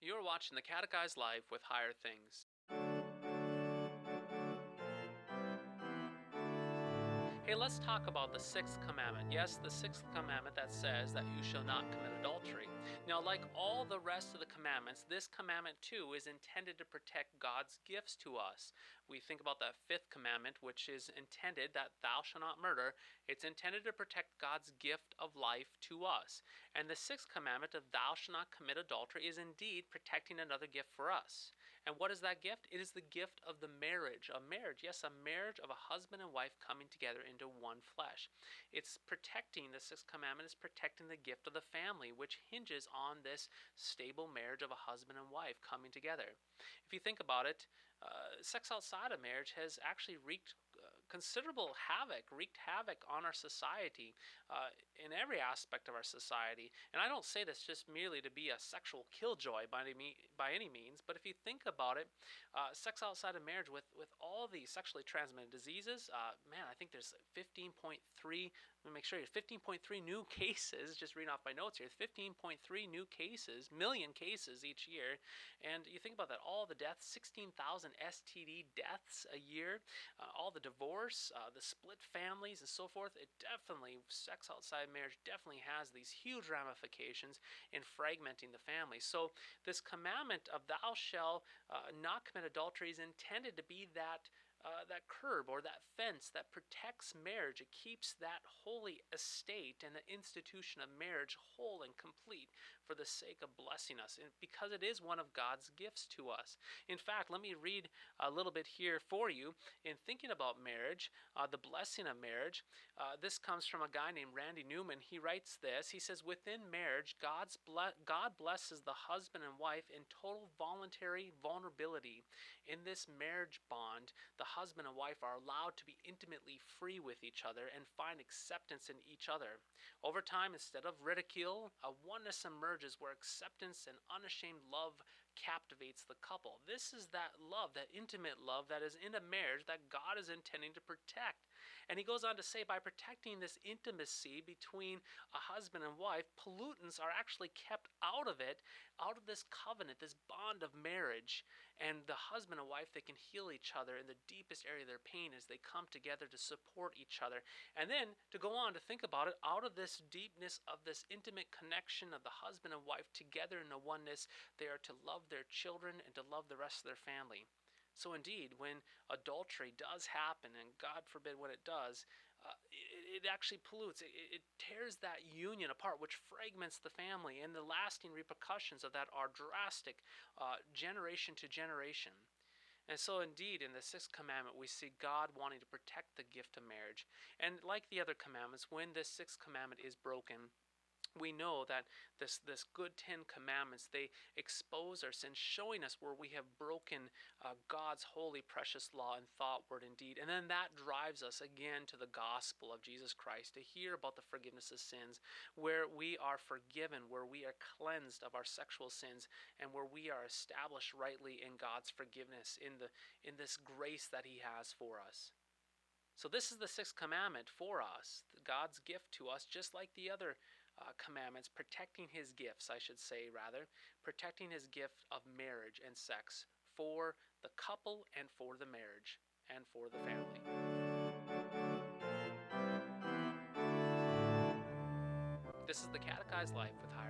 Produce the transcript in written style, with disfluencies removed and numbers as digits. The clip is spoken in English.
You're watching the Catechized Life with Higher Things. Hey, let's talk about the Sixth Commandment. Yes, the Sixth Commandment that says that you shall not commit adultery. Now, like all the rest of the commandments, this commandment too is intended to protect God's gifts to us. We think about that Fifth Commandment, which is intended that thou shalt not murder. It's intended to protect God's gift of life to us. And the Sixth Commandment of thou shalt not commit adultery is indeed protecting another gift for us. And what is that gift? It is the gift of the marriage. A marriage, yes, a marriage of a husband and wife coming together into one flesh. It's protecting, the Sixth Commandment is protecting the gift of the family, which hinges on this stable marriage of a husband and wife coming together. If you think about it, sex outside of marriage has actually wreaked wreaked havoc on our society, in every aspect of our society. And I don't say this just merely to be a sexual killjoy by any means, but if you think about it, sex outside of marriage with all the sexually transmitted diseases, man, I think there's 15.3, let me make sure, 15.3 new cases, just reading off my notes here, 15.3 new cases, million cases each year. And you think about that, all the deaths, 16,000 STD deaths a year, all the divorce, the split families and so forth. It definitely, sex outside marriage definitely has these huge ramifications in fragmenting the family. So this commandment of thou shalt not commit adultery is intended to be that curb or that fence that protects marriage. It keeps that holy estate and the institution of marriage whole and complete for the sake of blessing us, and because it is one of God's gifts to us. In fact, let me read a little bit here for you. In thinking about marriage, the blessing of marriage, this comes from a guy named Randy Newman. He writes this. He says, within marriage, God blesses the husband and wife in total voluntary vulnerability. In this marriage bond, the husband and wife are allowed to be intimately free with each other and find acceptance in each other. Over time, instead of ridicule, a oneness emerges where acceptance and unashamed love captivates the couple. This is that love, that intimate love that is in a marriage that God is intending to protect. And he goes on to say, by protecting this intimacy between a husband and wife, pollutants are actually kept out of it, out of this covenant, this bond of marriage. And the husband and wife, they can heal each other in the deepest area of their pain as they come together to support each other. And then to go on to think about it, out of this deepness of this intimate connection of the husband and wife together in a oneness, they are to love their children and to love the rest of their family. So indeed, when adultery does happen, and God forbid when it does, it actually pollutes. It tears that union apart, which fragments the family, and the lasting repercussions of that are drastic, generation to generation. And so indeed, in the Sixth Commandment, we see God wanting to protect the gift of marriage. And like the other commandments, when this Sixth Commandment is broken, we know that this good 10 commandments, they expose our sins, showing us where we have broken God's holy, precious law in thought, word, and deed. And then that drives us again to the gospel of Jesus Christ, to hear about the forgiveness of sins, where we are forgiven, where we are cleansed of our sexual sins, and where we are established rightly in God's forgiveness, in this grace that he has for us. So this is the Sixth Commandment for us, God's gift to us, just like the other commandments, protecting his gifts, I should say rather, protecting his gift of marriage and sex for the couple and for the marriage and for the family. This is the Catechized Life with Higher